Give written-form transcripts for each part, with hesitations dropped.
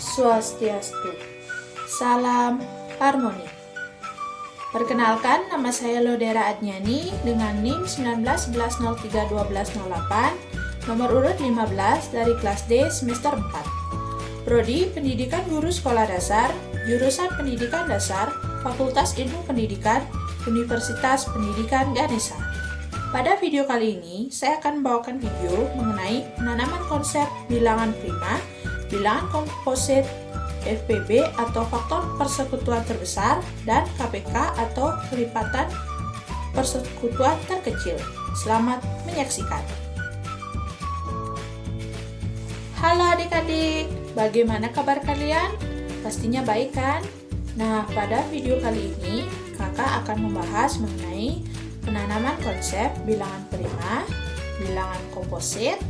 Swastiastu. Salam harmoni. Perkenalkan, nama saya Lodera Adnyani dengan NIM 1911031208, nomor urut 15 dari kelas D semester 4. Prodi Pendidikan Guru Sekolah Dasar, jurusan Pendidikan Dasar, Fakultas Ilmu Pendidikan, Universitas Pendidikan Ganesha. Pada video kali ini, saya akan membawakan video mengenai penanaman konsep bilangan prima, bilangan komposit, FPB atau faktor persekutuan terbesar, dan KPK atau kelipatan persekutuan terkecil. Selamat menyaksikan. Halo adik-adik, bagaimana kabar kalian? Pastinya baik kan? Nah, pada video kali ini, kakak akan membahas mengenai penanaman konsep bilangan prima, bilangan komposit,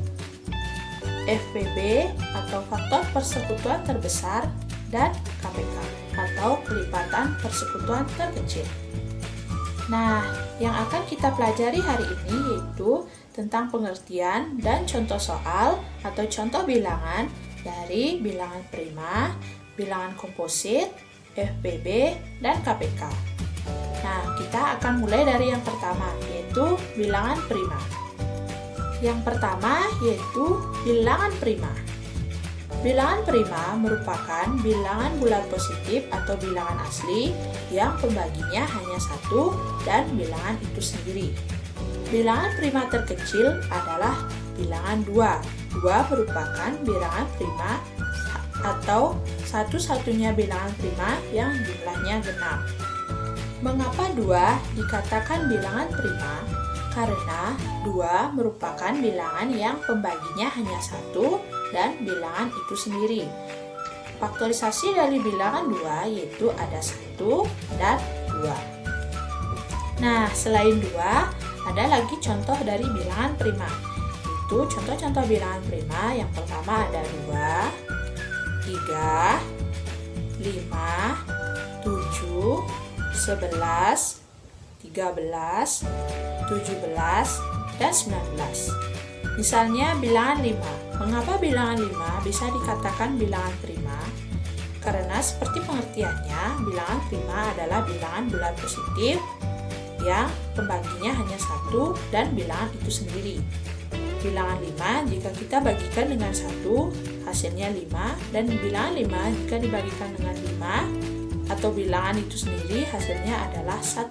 FPB atau faktor persekutuan terbesar, dan KPK atau kelipatan persekutuan terkecil. Nah, yang akan kita pelajari hari ini yaitu tentang pengertian dan contoh soal atau contoh bilangan dari bilangan prima, bilangan komposit, FPB, dan KPK. Nah, kita akan mulai dari yang pertama, yaitu bilangan prima. Yang pertama yaitu bilangan prima. Bilangan prima merupakan bilangan bulat positif atau bilangan asli yang pembaginya hanya satu dan bilangan itu sendiri. Bilangan prima terkecil adalah bilangan 2. 2 merupakan bilangan prima atau satu-satunya bilangan prima yang jumlahnya genap. Mengapa 2 dikatakan bilangan prima? Karena 2 merupakan bilangan yang pembaginya hanya satu dan bilangan itu sendiri. Faktorisasi dari bilangan 2 yaitu ada 1 dan 2. Nah, selain 2, ada lagi contoh dari bilangan prima. Itu contoh-contoh bilangan prima yang pertama ada 2, 3, 5, 7, 11, 13, 17, dan 19. Misalnya bilangan 5. Mengapa bilangan 5 bisa dikatakan bilangan prima? Karena seperti pengertiannya, bilangan prima adalah bilangan bulat positif yang pembaginya hanya satu dan bilangan itu sendiri. Bilangan 5 jika kita bagikan dengan 1, hasilnya 5, dan bilangan 5 jika dibagikan dengan 5 atau bilangan itu sendiri hasilnya adalah 1.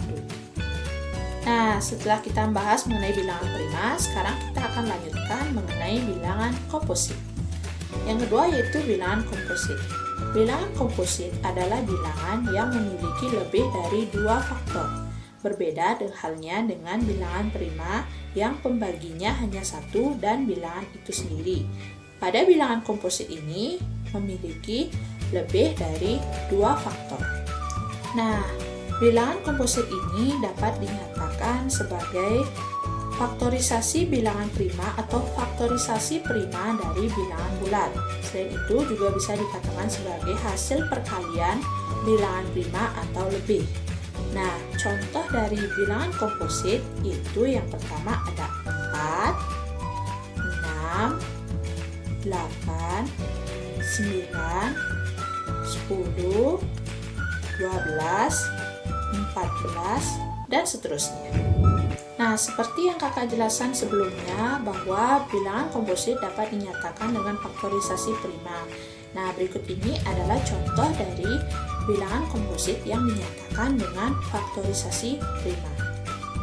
Nah, setelah kita membahas mengenai bilangan prima, sekarang kita akan lanjutkan mengenai bilangan komposit. Yang kedua yaitu bilangan komposit. Bilangan komposit adalah bilangan yang memiliki lebih dari 2 faktor. Berbeda halnya dengan bilangan prima yang pembaginya hanya satu dan bilangan itu sendiri. Pada bilangan komposit ini memiliki lebih dari 2 faktor. Nah, bilangan komposit ini dapat dinyatakan sebagai faktorisasi bilangan prima atau faktorisasi prima dari bilangan bulat. Selain itu juga bisa dikatakan sebagai hasil perkalian bilangan prima atau lebih. Nah, contoh dari bilangan komposit itu yang pertama ada 4, 6, 8, 9, 10, 12, 14, dan seterusnya. Nah, seperti yang kakak jelaskan sebelumnya bahwa bilangan komposit dapat dinyatakan dengan faktorisasi prima. Nah, berikut ini adalah contoh dari bilangan komposit yang dinyatakan dengan faktorisasi prima.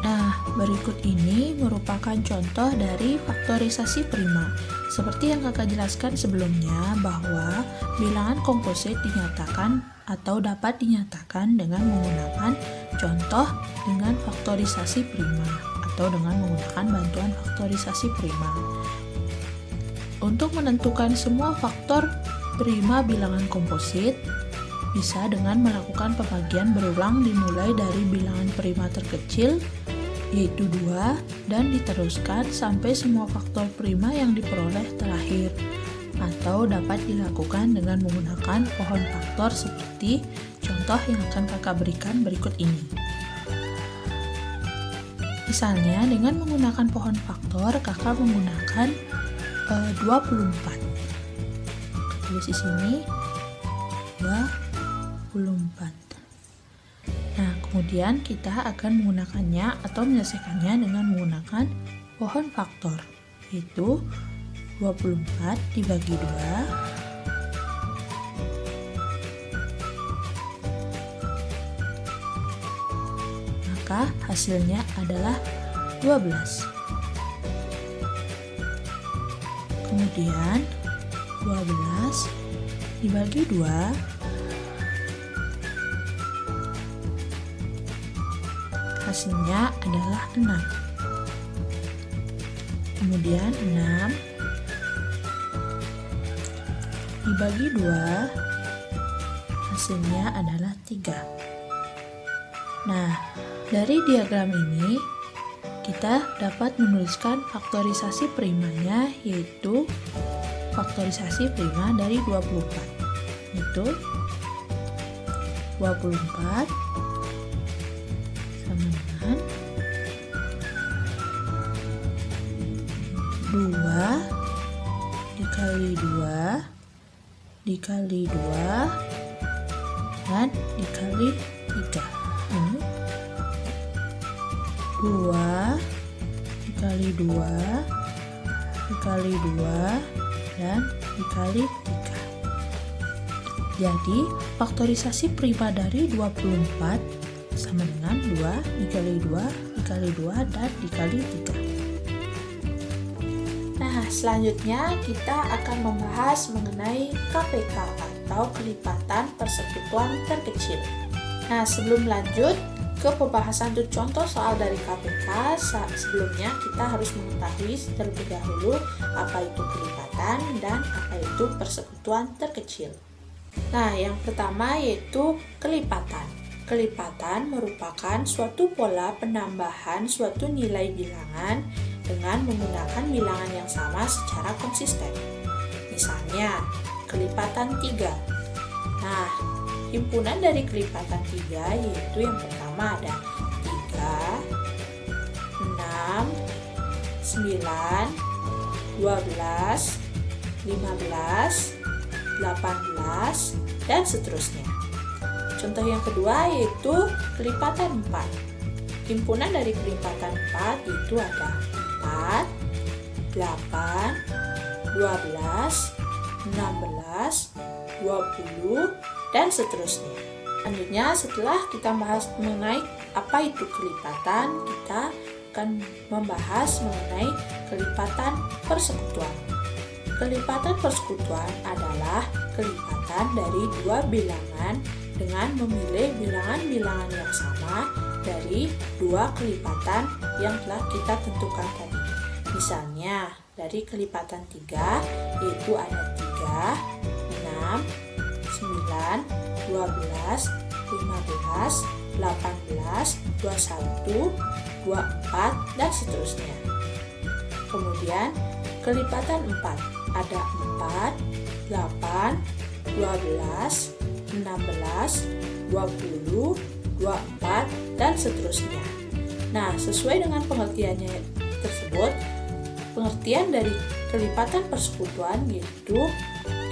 Nah, berikut ini merupakan contoh dari faktorisasi prima. Seperti yang kakak jelaskan sebelumnya bahwa bilangan komposit dinyatakan atau dapat dinyatakan dengan menggunakan contoh dengan faktorisasi prima atau dengan menggunakan bantuan faktorisasi prima. Untuk menentukan semua faktor prima bilangan komposit, bisa dengan melakukan pembagian berulang dimulai dari bilangan prima terkecil, yaitu 2, dan diteruskan sampai semua faktor prima yang diperoleh terakhir, atau dapat dilakukan dengan menggunakan pohon faktor seperti contoh yang akan kakak berikan berikut ini. Misalnya dengan menggunakan pohon faktor, kakak menggunakan 24. Tulis di sini 24. Nah, kemudian kita akan menggunakannya atau menyelesaikannya dengan menggunakan pohon faktor, yaitu 24 dibagi 2 maka hasilnya adalah 12. Kemudian 12 dibagi 2 hasilnya adalah 6. Kemudian 6 dibagi 2 hasilnya adalah 3. Nah, dari diagram ini kita dapat menuliskan faktorisasi primanya, yaitu faktorisasi prima dari 24, yaitu 24 sama dengan 2 dikali 2 dikali 2 dan dikali 3. Ini 2 dikali 2 dikali 2 dan dikali 3. Jadi faktorisasi prima dari 24 sama dengan 2 dikali 2 dikali 2 dan dikali 3. Nah, selanjutnya kita akan membahas mengenai KPK atau kelipatan persekutuan terkecil. Nah, sebelum lanjut ke pembahasan contoh soal dari KPK, sebelumnya kita harus mengetahui terlebih dahulu apa itu kelipatan dan apa itu persekutuan terkecil. Nah, yang pertama yaitu kelipatan. Kelipatan merupakan suatu pola penambahan suatu nilai bilangan dengan menggunakan bilangan yang sama secara konsisten. Misalnya, kelipatan 3. Nah, himpunan dari kelipatan 3 yaitu yang pertama ada 3, 6, 9, 12, 15, 18, dan seterusnya. Contoh yang kedua yaitu kelipatan 4. Himpunan dari kelipatan 4 itu ada 4, 8, 12, 16, 20, dan seterusnya. Selanjutnya, setelah kita bahas mengenai apa itu kelipatan, kita akan membahas mengenai kelipatan persekutuan. Kelipatan persekutuan adalah kelipatan dari dua bilangan dengan memilih bilangan-bilangan yang sama dari dua kelipatan yang telah kita tentukan tadi. Misalnya, dari kelipatan 3 yaitu ada 3, 6, 9, 12, 15, 18, 21, 24, dan seterusnya. Kemudian, kelipatan 4 ada 4, 8, 12, 16, 20, 24, dan seterusnya. Nah, sesuai dengan pengertiannya tersebut, pengertian dari kelipatan persekutuan yaitu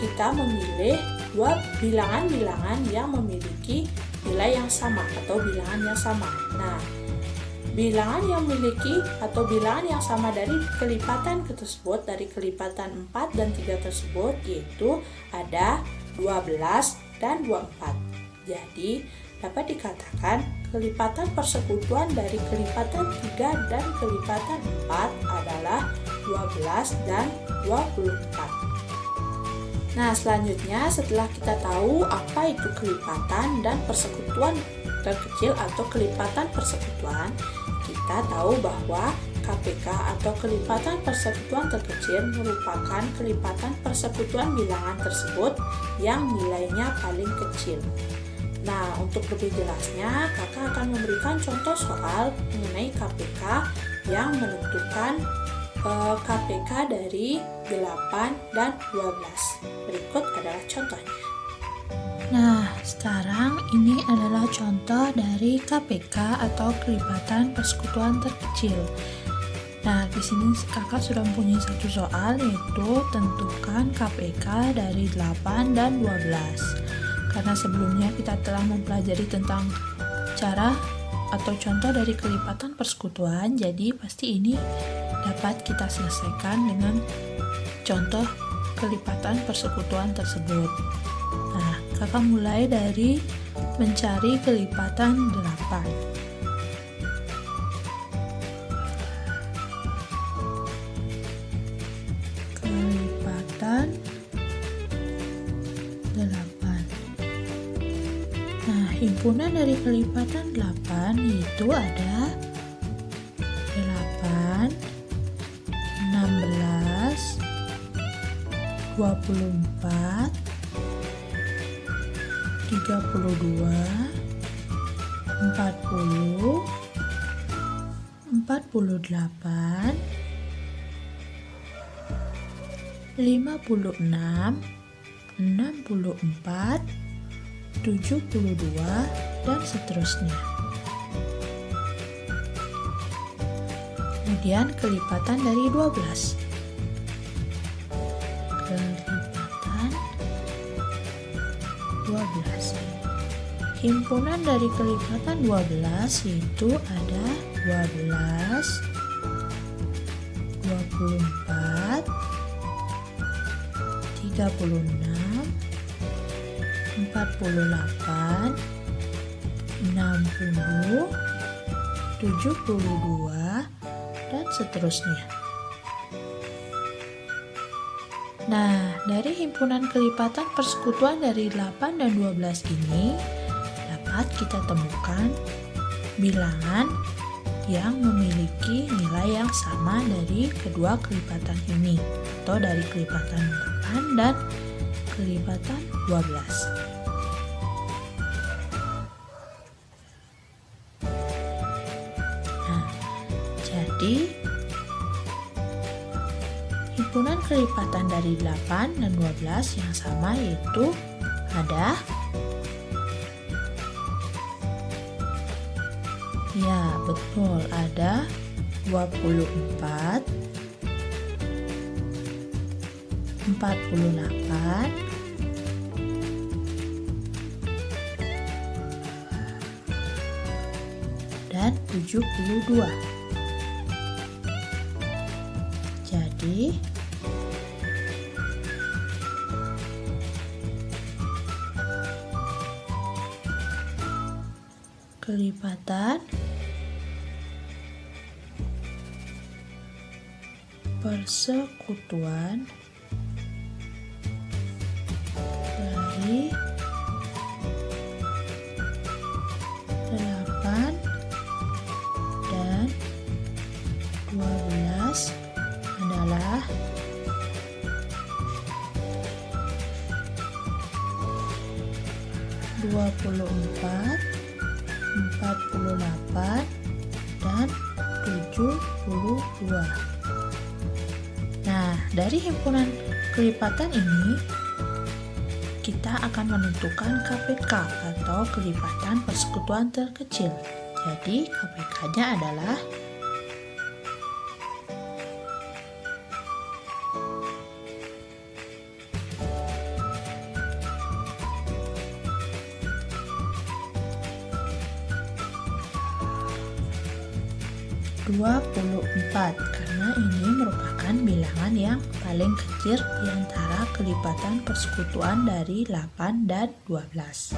kita memilih dua bilangan-bilangan yang memiliki nilai yang sama atau bilangan yang sama. Nah, bilangan yang memiliki atau bilangan yang sama dari kelipatan tersebut, dari kelipatan 4 dan 3 tersebut yaitu ada 12 dan 24. Jadi, dapat dikatakan kelipatan persekutuan dari kelipatan 3 dan kelipatan 4 adalah 12 dan 24. Nah, selanjutnya setelah kita tahu apa itu kelipatan dan persekutuan terkecil atau kelipatan persekutuan, kita tahu bahwa KPK atau kelipatan persekutuan terkecil merupakan kelipatan persekutuan bilangan tersebut yang nilainya paling kecil. Nah, untuk lebih jelasnya, kakak akan memberikan contoh soal mengenai KPK yang menentukan KPK dari 8 dan 12. Berikut adalah contohnya. Nah, sekarang ini adalah contoh dari KPK atau kelipatan persekutuan terkecil. Nah, di sini kakak sudah mempunyai satu soal, yaitu tentukan KPK dari 8 dan 12. karena sebelumnya kita telah mempelajari tentang cara atau contoh dari kelipatan persekutuan, jadi pasti ini dapat kita selesaikan dengan contoh kelipatan persekutuan tersebut. Nah, kakak mulai dari mencari kelipatan 8. Kelipatan 8. Nah, himpunan dari kelipatan 8 itu ada 8, 16, 24, 32, 40, 48, 56, 64, 72, dan seterusnya. Kemudian kelipatan dari 12. Kelipatan 12. Himpunan dari kelipatan 12 yaitu ada 12, 24, 36, 48, 60, 72, dan seterusnya. Nah, dari himpunan kelipatan persekutuan dari 8 dan 12 ini dapat kita temukan bilangan yang memiliki nilai yang sama dari kedua kelipatan ini, atau dari kelipatan 8 dan kelipatan 12. Nah, jadi himpunan kelipatan dari 8 dan 12 yang sama yaitu ada, ya betul, ada 24, 48, 72. Jadi kelipatan persekutuan dari 8 dan 12 adalah 24, 48, dan 72. Nah, dari himpunan kelipatan ini kita akan menentukan KPK atau kelipatan persekutuan terkecil. Jadi KPK-nya adalah (24) karena ini merupakan bilangan yang paling kecil di antara kelipatan persekutuan dari 8 dan 12.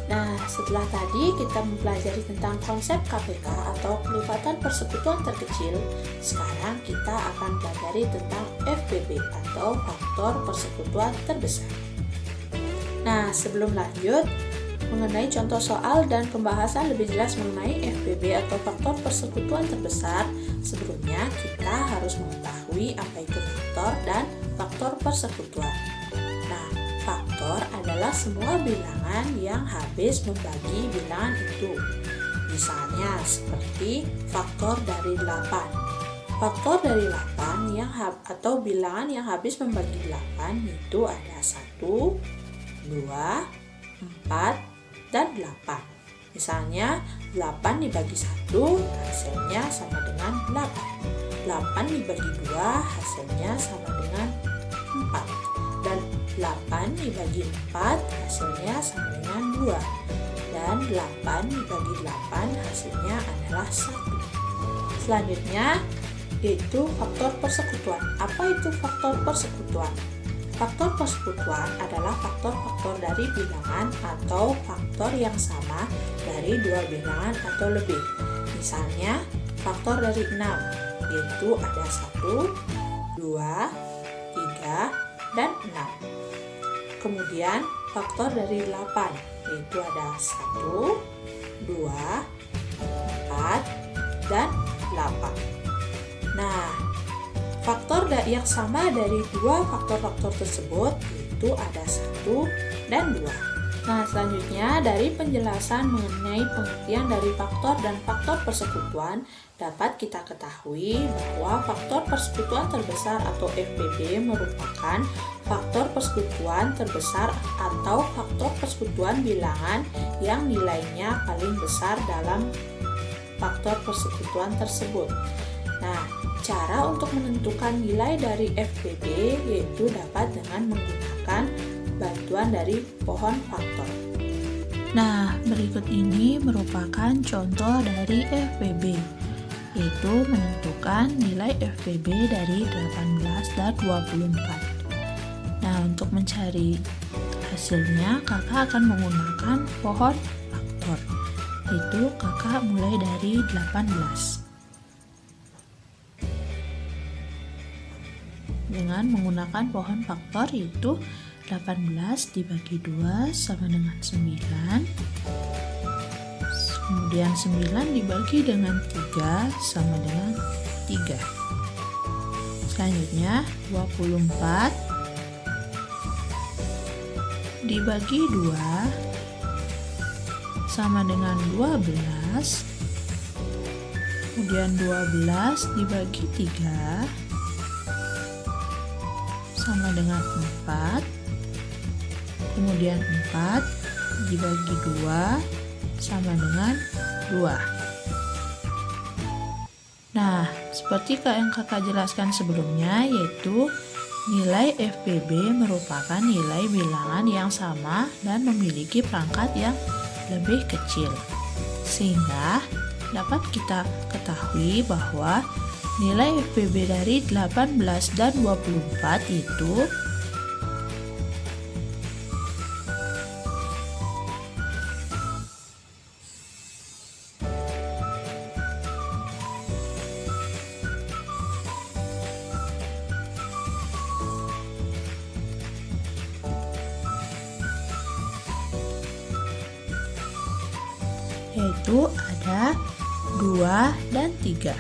Nah, setelah tadi kita mempelajari tentang konsep KPK atau kelipatan persekutuan terkecil, sekarang kita akan pelajari tentang FPB atau faktor persekutuan terbesar. Nah, sebelum lanjut mengenai contoh soal dan pembahasan lebih jelas mengenai FPB atau faktor persekutuan terbesar, sebelumnya kita harus mengetahui apa itu faktor dan faktor persekutuan. Nah, faktor adalah semua bilangan yang habis membagi bilangan itu. Misalnya seperti faktor dari 8. Faktor dari 8 atau bilangan yang habis membagi 8 itu ada 1, 2, 4, dan 8. Misalnya 8 dibagi 1 hasilnya sama dengan 8. 8 dibagi 2 hasilnya sama dengan 4. Dan 8 dibagi 4 hasilnya sama dengan 2. Dan 8 dibagi 8 hasilnya adalah 1. Selanjutnya yaitu faktor persekutuan. Apa itu faktor persekutuan? Faktor persekutuan adalah faktor-faktor dari bilangan atau faktor yang sama dari dua bilangan atau lebih. Misalnya, faktor dari 6, yaitu ada 1, 2, 3, dan 6. Kemudian, faktor dari 8, yaitu ada 1, 2, 4, dan 8. Nah, faktor yang sama dari dua faktor-faktor tersebut itu ada 1 dan 2. Nah, selanjutnya dari penjelasan mengenai pengertian dari faktor dan faktor persekutuan dapat kita ketahui bahwa faktor persekutuan terbesar atau FPB merupakan faktor persekutuan terbesar atau faktor persekutuan bilangan yang nilainya paling besar dalam faktor persekutuan tersebut. Nah, cara untuk menentukan nilai dari FPB yaitu dapat dengan menggunakan bantuan dari pohon faktor. Nah, berikut ini merupakan contoh dari FPB, yaitu menentukan nilai FPB dari 18 dan 24. Nah, untuk mencari hasilnya, kakak akan menggunakan pohon faktor, yaitu kakak mulai dari 18. Dengan menggunakan pohon faktor yaitu 18 dibagi 2 sama dengan 9. Kemudian 9 dibagi dengan 3 sama dengan 3. Selanjutnya 24 dibagi 2 sama dengan 12. Kemudian 12 dibagi 3 sama dengan 4. Kemudian 4 dibagi 2 sama dengan 2. Nah, seperti yang kakak jelaskan sebelumnya, yaitu nilai FPB merupakan nilai bilangan yang sama dan memiliki perangkat yang lebih kecil. Sehingga dapat kita ketahui bahwa nilai FPB dari 18 dan 24 itu ada 2 dan 3.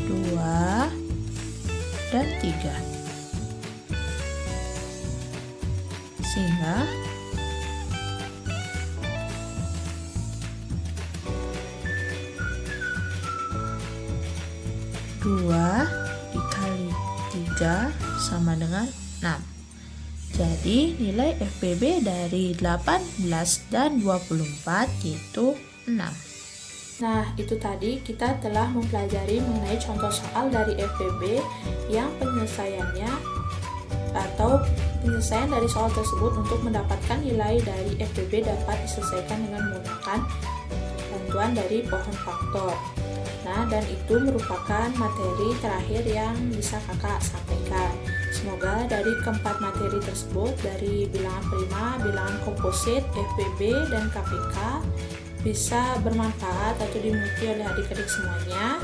2 dan 3. Sehingga dua dikali 3 sama dengan 6. Jadi nilai FPB dari 18 dan 24 yaitu 6. Nah, itu tadi kita telah mempelajari mengenai contoh soal dari FPB yang penyelesaiannya atau penyelesaian dari soal tersebut untuk mendapatkan nilai dari FPB dapat diselesaikan dengan menggunakan bantuan dari pohon faktor. Nah, dan itu merupakan materi terakhir yang bisa kakak sampaikan. Semoga dari keempat materi tersebut, dari bilangan prima, bilangan komposit, FPB, dan KPK bisa bermanfaat atau dimengerti oleh adik-adik semuanya.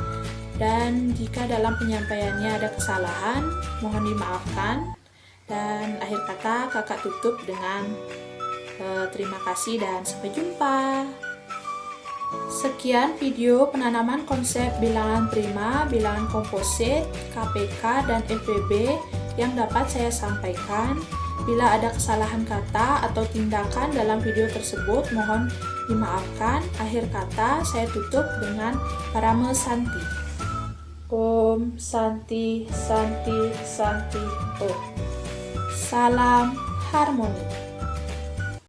Dan jika dalam penyampaiannya ada kesalahan, mohon dimaafkan. Dan akhir kata kakak tutup dengan terima kasih dan sampai jumpa. Sekian video penanaman konsep bilangan prima, bilangan komposit, KPK, dan FPB yang dapat saya sampaikan. Bila ada kesalahan kata atau tindakan dalam video tersebut, mohon dimaafkan. Akhir kata saya tutup dengan parame Santi. Om Santi Santi Santi Om. Salam harmoni.